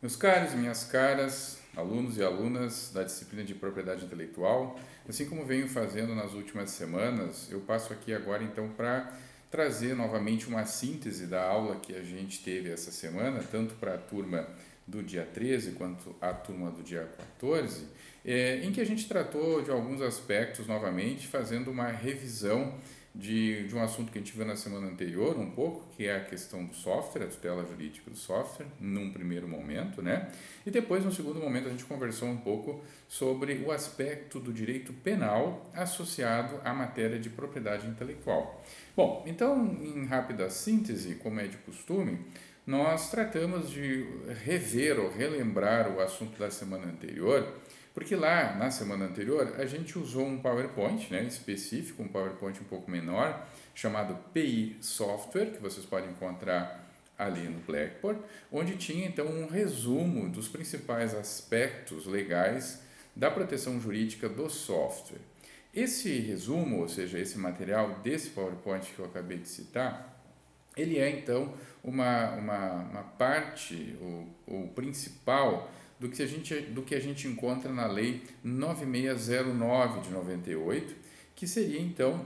Meus caros e minhas caras, alunos e alunas da disciplina de propriedade intelectual, assim como venho fazendo nas últimas semanas, eu passo aqui agora então para trazer novamente uma síntese da aula que a gente teve essa semana, tanto para a turma do dia 13 quanto a turma do dia 14, em que a gente tratou de alguns aspectos novamente, fazendo uma revisão de um assunto que a gente viu na semana anterior, um pouco, que é a questão do software, a tutela jurídica do software, num primeiro momento, né? E depois, no segundo momento, a gente conversou um pouco sobre o aspecto do direito penal associado à matéria de propriedade intelectual. Bom, então, em rápida síntese, como é de costume, nós tratamos de rever ou relembrar o assunto da semana anterior, porque lá na semana anterior a gente usou um PowerPoint, né, específico, um PowerPoint um pouco menor, chamado PI Software, que vocês podem encontrar ali no Blackboard, onde tinha então um resumo dos principais aspectos legais da proteção jurídica do software. Esse resumo, ou seja, esse material desse PowerPoint que eu acabei de citar, ele é então uma parte, o principal do que a gente encontra na Lei 9609 de 98, que seria então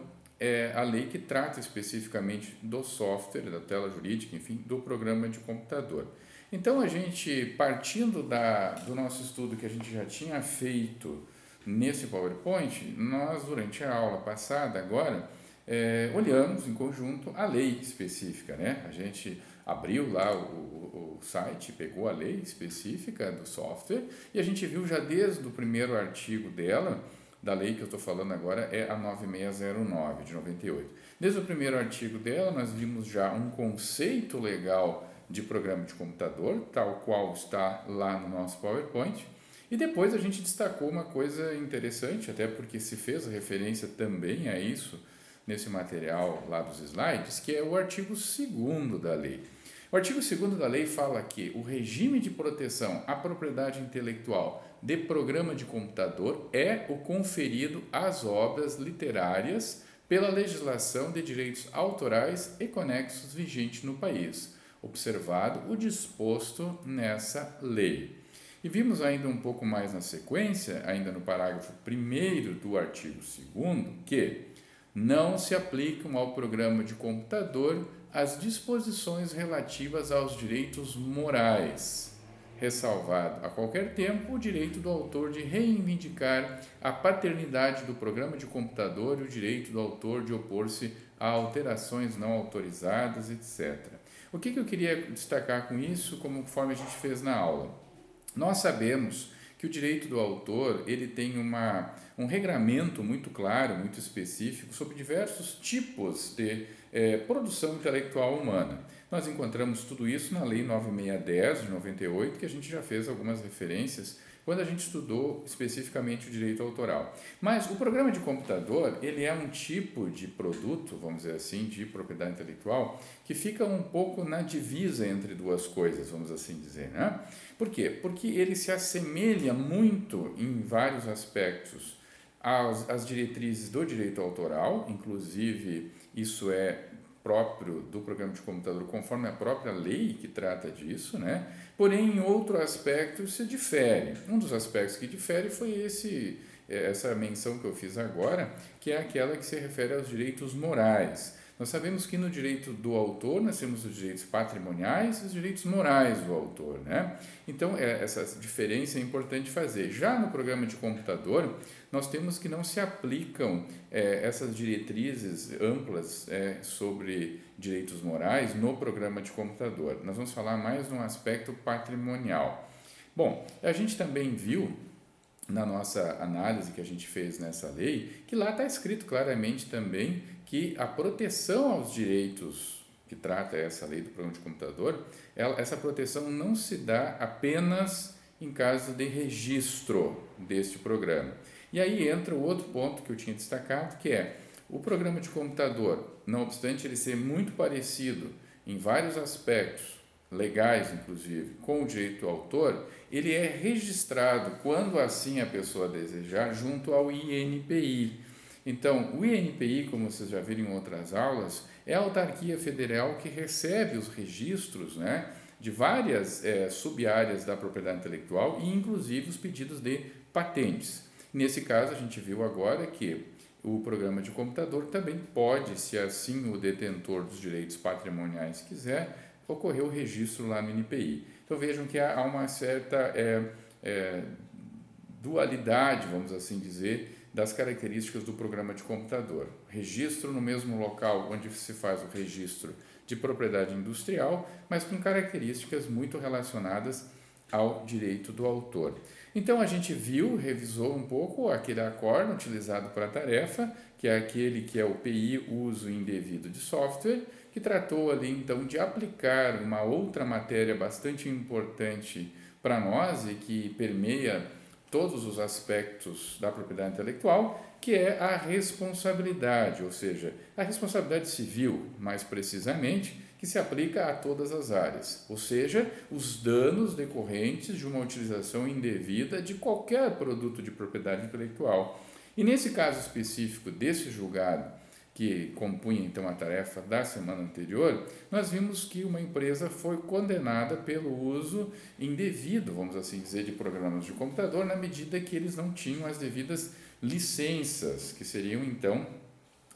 a lei que trata especificamente do software, da tela jurídica, enfim, do programa de computador. Então a gente, partindo do nosso estudo que a gente já tinha feito nesse PowerPoint, nós durante a aula passada agora olhamos em conjunto a lei específica, né? A gente abriu lá o site, pegou a lei específica do software e a gente viu já desde o primeiro artigo dela, da lei que eu estou falando agora, é a 9609 de 98. Desde o primeiro artigo dela, nós vimos já um conceito legal de programa de computador, tal qual está lá no nosso PowerPoint. E depois a gente destacou uma coisa interessante, até porque se fez referência também a isso nesse material lá dos slides, que é o artigo 2º da lei. O artigo 2º da lei fala que o regime de proteção à propriedade intelectual de programa de computador é o conferido às obras literárias pela legislação de direitos autorais e conexos vigente no país, observado o disposto nessa lei. E vimos ainda um pouco mais na sequência, ainda no parágrafo 1º do artigo 2º, que não se aplicam ao programa de computador as disposições relativas aos direitos morais, ressalvado a qualquer tempo o direito do autor de reivindicar a paternidade do programa de computador e o direito do autor de opor-se a alterações não autorizadas, etc. O que eu queria destacar com isso, conforme a gente fez na aula? Nós sabemos que o direito do autor ele tem um regramento muito claro, muito específico sobre diversos tipos de produção intelectual humana. Nós encontramos tudo isso na Lei 9610 de 98, que a gente já fez algumas referências quando a gente estudou especificamente o direito autoral. Mas o programa de computador, ele é um tipo de produto, vamos dizer assim, de propriedade intelectual, que fica um pouco na divisa entre duas coisas, vamos assim dizer, né? Por quê? Porque ele se assemelha muito em vários aspectos às diretrizes do direito autoral, inclusive isso é próprio do programa de computador, conforme a própria lei que trata disso, né? Porém, em outro aspecto se difere. Um dos aspectos que difere foi essa menção que eu fiz agora, que é aquela que se refere aos direitos morais. Nós sabemos que no direito do autor nós temos os direitos patrimoniais e os direitos morais do autor, né? Então, essa diferença é importante fazer. Já no programa de computador, nós temos que não se aplicam essas diretrizes amplas sobre direitos morais no programa de computador. Nós vamos falar mais no aspecto patrimonial. Bom, a gente também viu na nossa análise que a gente fez nessa lei, que lá está escrito claramente também que a proteção aos direitos que trata essa lei do programa de computador, essa proteção não se dá apenas em caso de registro deste programa. E aí entra o outro ponto que eu tinha destacado, que é o programa de computador, não obstante ele ser muito parecido em vários aspectos, legais inclusive, com o direito do autor, ele é registrado, quando assim a pessoa desejar, junto ao INPI. Então, o INPI, como vocês já viram em outras aulas, é a autarquia federal que recebe os registros, né, de várias sub-áreas da propriedade intelectual e inclusive os pedidos de patentes. Nesse caso, a gente viu agora que o programa de computador também pode, se assim o detentor dos direitos patrimoniais quiser, ocorrer o registro lá no INPI. Então vejam que há uma certa dualidade, vamos assim dizer, das características do programa de computador. Registro no mesmo local onde se faz o registro de propriedade industrial, mas com características muito relacionadas ao direito do autor. Então a gente viu, revisou um pouco aquele acórdão utilizado para a tarefa, que é aquele que é o PI, uso indevido de software, que tratou ali então de aplicar uma outra matéria bastante importante para nós e que permeia todos os aspectos da propriedade intelectual, que é a responsabilidade, ou seja, a responsabilidade civil, mais precisamente, que se aplica a todas as áreas, ou seja, os danos decorrentes de uma utilização indevida de qualquer produto de propriedade intelectual. E nesse caso específico desse julgado, que compunha então a tarefa da semana anterior, nós vimos que uma empresa foi condenada pelo uso indevido, vamos assim dizer, de programas de computador, na medida que eles não tinham as devidas licenças, que seriam então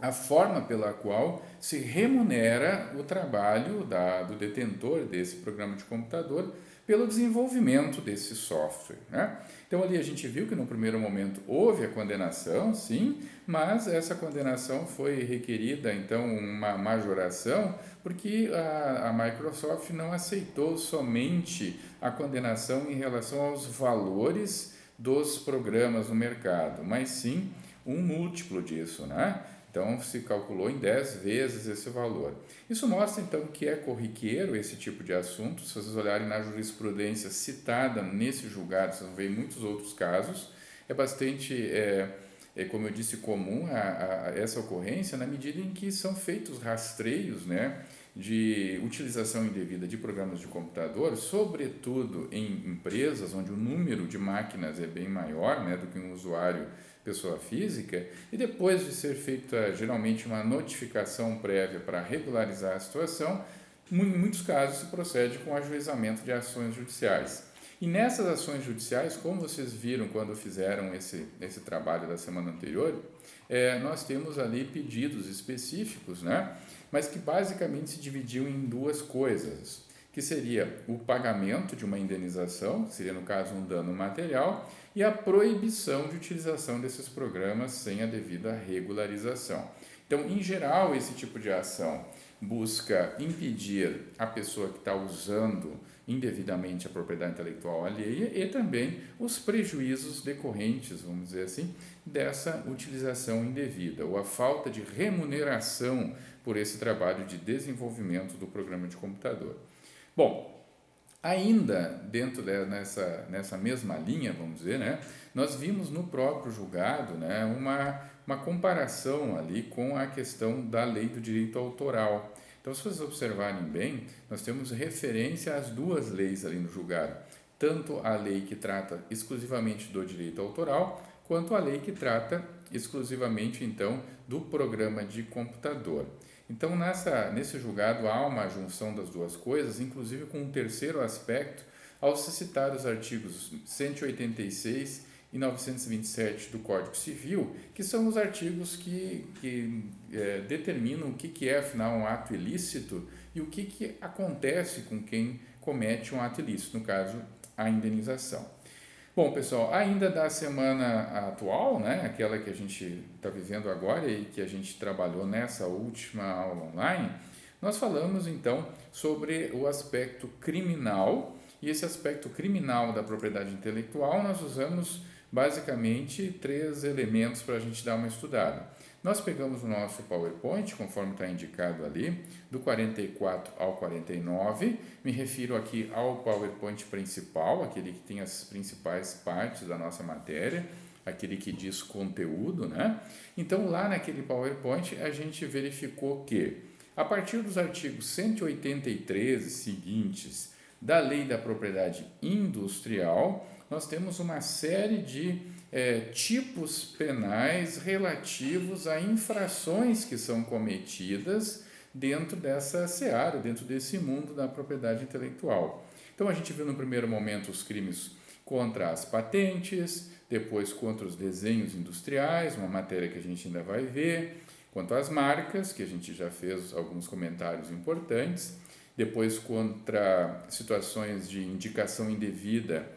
a forma pela qual se remunera o trabalho do detentor desse programa de computador pelo desenvolvimento desse software, né? Então ali a gente viu que no primeiro momento houve a condenação, sim, mas essa condenação foi requerida então uma majoração porque a Microsoft não aceitou somente a condenação em relação aos valores dos programas no mercado, mas sim um múltiplo disso, né? Então, se calculou em 10 vezes esse valor. Isso mostra, então, que é corriqueiro esse tipo de assunto. Se vocês olharem na jurisprudência citada nesse julgado, vocês vão ver muitos outros casos. É bastante, como eu disse, comum essa ocorrência na medida em que são feitos rastreios, né, de utilização indevida de programas de computador, sobretudo em empresas onde o número de máquinas é bem maior, né, do que um usuário pessoa física, e depois de ser feita geralmente uma notificação prévia para regularizar a situação, em muitos casos se procede com o ajuizamento de ações judiciais. E nessas ações judiciais, como vocês viram quando fizeram esse trabalho da semana anterior, nós temos ali pedidos específicos, né? Mas que basicamente se dividiam em duas coisas, que seria o pagamento de uma indenização, que seria no caso um dano material, e a proibição de utilização desses programas sem a devida regularização. Então, em geral, esse tipo de ação busca impedir a pessoa que está usando indevidamente a propriedade intelectual alheia e também os prejuízos decorrentes, vamos dizer assim, dessa utilização indevida ou a falta de remuneração por esse trabalho de desenvolvimento do programa de computador. Bom, ainda dentro nessa mesma linha, vamos dizer, né, nós vimos no próprio julgado, né, uma comparação ali com a questão da lei do direito autoral. Então, se vocês observarem bem, nós temos referência às duas leis ali no julgado, tanto a lei que trata exclusivamente do direito autoral, quanto a lei que trata exclusivamente, então, do programa de computador. Então, nesse julgado há uma junção das duas coisas, inclusive com um terceiro aspecto, ao se citar os artigos 186 e 927 do Código Civil, que são os artigos que determinam o que é, afinal, um ato ilícito e o que acontece com quem comete um ato ilícito, no caso, a indenização. Bom, pessoal, ainda da semana atual, né, aquela que a gente está vivendo agora e que a gente trabalhou nessa última aula online, nós falamos então sobre o aspecto criminal, e esse aspecto criminal da propriedade intelectual nós usamos basicamente 3 elementos para a gente dar uma estudada. Nós pegamos o nosso PowerPoint, conforme está indicado ali, do 44 ao 49, me refiro aqui ao PowerPoint principal, aquele que tem as principais partes da nossa matéria, aquele que diz conteúdo, né? Então, lá naquele PowerPoint, a gente verificou que, a partir dos artigos 183 e seguintes da Lei da Propriedade Industrial, nós temos uma série de tipos penais relativos a infrações que são cometidas dentro dessa seara, dentro desse mundo da propriedade intelectual. Então a gente viu no primeiro momento os crimes contra as patentes, depois contra os desenhos industriais, uma matéria que a gente ainda vai ver, quanto às marcas, que a gente já fez alguns comentários importantes, depois contra situações de indicação indevida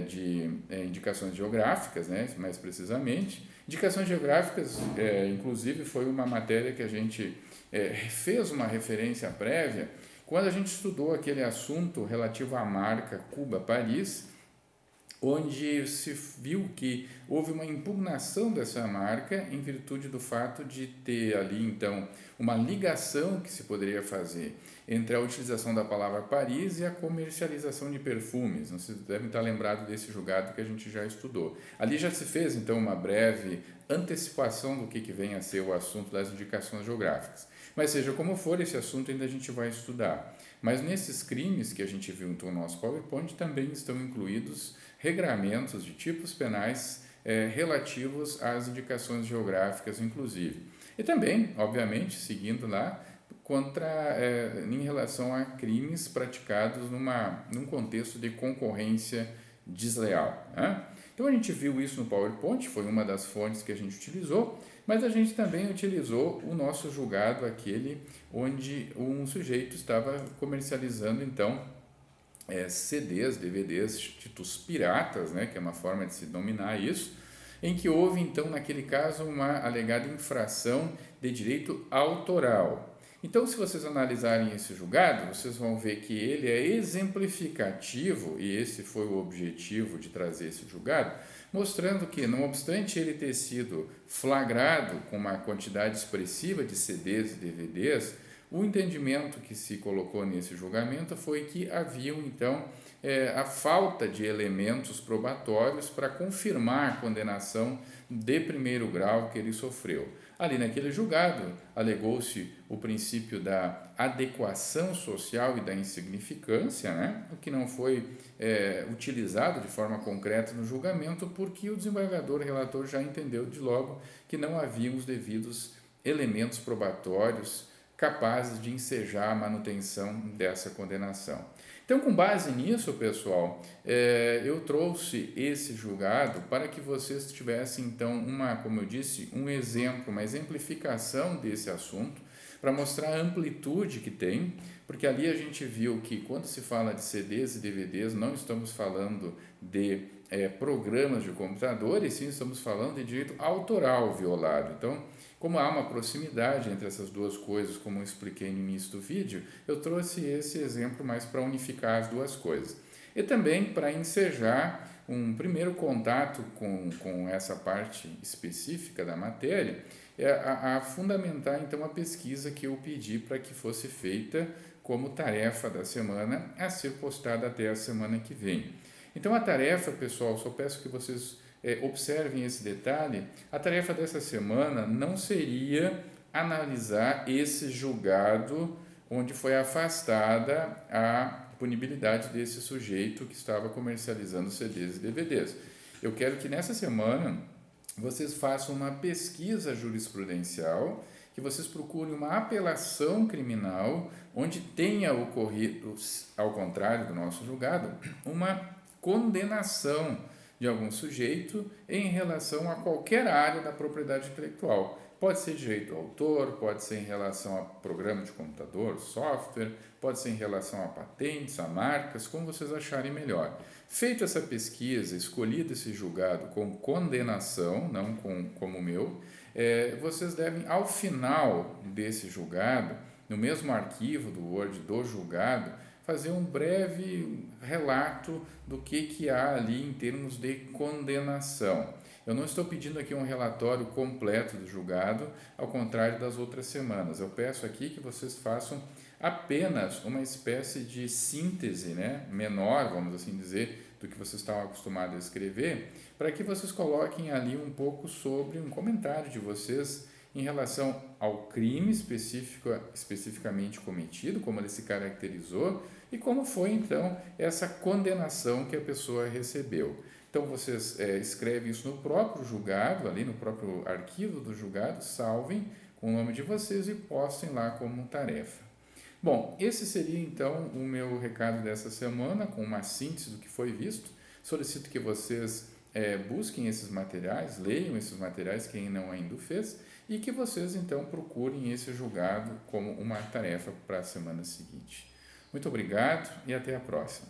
de indicações geográficas, né, mais precisamente. Indicações geográficas, inclusive, foi uma matéria que a gente fez uma referência prévia quando a gente estudou aquele assunto relativo à marca Cuba-Paris, onde se viu que houve uma impugnação dessa marca em virtude do fato de ter ali, então, uma ligação que se poderia fazer entre a utilização da palavra Paris e a comercialização de perfumes. Vocês devem estar lembrados desse julgado que a gente já estudou. Ali já se fez, então, uma breve antecipação do que vem a ser o assunto das indicações geográficas. Mas seja como for, esse assunto ainda a gente vai estudar. Mas nesses crimes que a gente viu então no nosso PowerPoint também estão incluídos regramentos de tipos penais relativos às indicações geográficas, inclusive. E também, obviamente, seguindo lá, em relação a crimes praticados num contexto de concorrência desleal, né? Então a gente viu isso no PowerPoint, foi uma das fontes que a gente utilizou, mas a gente também utilizou o nosso julgado, aquele onde um sujeito estava comercializando então CDs, DVDs, títulos piratas, né, que é uma forma de se denominar isso, em que houve então naquele caso uma alegada infração de direito autoral. Então, se vocês analisarem esse julgado, vocês vão ver que ele é exemplificativo, e esse foi o objetivo de trazer esse julgado, mostrando que, não obstante ele ter sido flagrado com uma quantidade expressiva de CDs e DVDs, o entendimento que se colocou nesse julgamento foi que haviam, então, a falta de elementos probatórios para confirmar a condenação de primeiro grau que ele sofreu. Ali naquele julgado, alegou-se o princípio da adequação social e da insignificância, né? O que não foi utilizado de forma concreta no julgamento, porque o desembargador relator já entendeu de logo que não haviam os devidos elementos probatórios capazes de ensejar a manutenção dessa condenação. Então, com base nisso, pessoal, eu trouxe esse julgado para que vocês tivessem, então, como eu disse, um exemplo, uma exemplificação desse assunto, para mostrar a amplitude que tem, porque ali a gente viu que quando se fala de CDs e DVDs, não estamos falando de programas de computador, e sim estamos falando de direito autoral violado. Então, como há uma proximidade entre essas duas coisas, como eu expliquei no início do vídeo, eu trouxe esse exemplo mais para unificar as duas coisas. E também para ensejar um primeiro contato com essa parte específica da matéria, a fundamentar então a pesquisa que eu pedi para que fosse feita como tarefa da semana a ser postada até a semana que vem. Então a tarefa, pessoal, só peço que vocês observem esse detalhe, a tarefa dessa semana não seria analisar esse julgado onde foi afastada a punibilidade desse sujeito que estava comercializando CDs e DVDs. Eu quero que nessa semana vocês façam uma pesquisa jurisprudencial, que vocês procurem uma apelação criminal onde tenha ocorrido, ao contrário do nosso julgado, uma condenação de algum sujeito em relação a qualquer área da propriedade intelectual. Pode ser direito ao autor, pode ser em relação a programa de computador, software, pode ser em relação a patentes, a marcas, como vocês acharem melhor. Feita essa pesquisa, escolhido esse julgado com condenação, não como o meu, vocês devem, ao final desse julgado, no mesmo arquivo do Word do julgado, fazer um breve relato do que há ali em termos de condenação. Eu não estou pedindo aqui um relatório completo do julgado, ao contrário das outras semanas. Eu peço aqui que vocês façam apenas uma espécie de síntese, né, menor, vamos assim dizer, do que vocês estavam acostumados a escrever, para que vocês coloquem ali um pouco sobre um comentário de vocês em relação ao crime especificamente cometido, como ele se caracterizou e como foi então essa condenação que a pessoa recebeu. Então vocês escrevem isso no próprio julgado, ali no próprio arquivo do julgado, salvem com o nome de vocês e postem lá como tarefa. Bom, esse seria então o meu recado dessa semana, com uma síntese do que foi visto. Solicito que vocês busquem esses materiais, leiam esses materiais, quem não ainda o fez, e que vocês então procurem esse julgado como uma tarefa para a semana seguinte. Muito obrigado e até a próxima.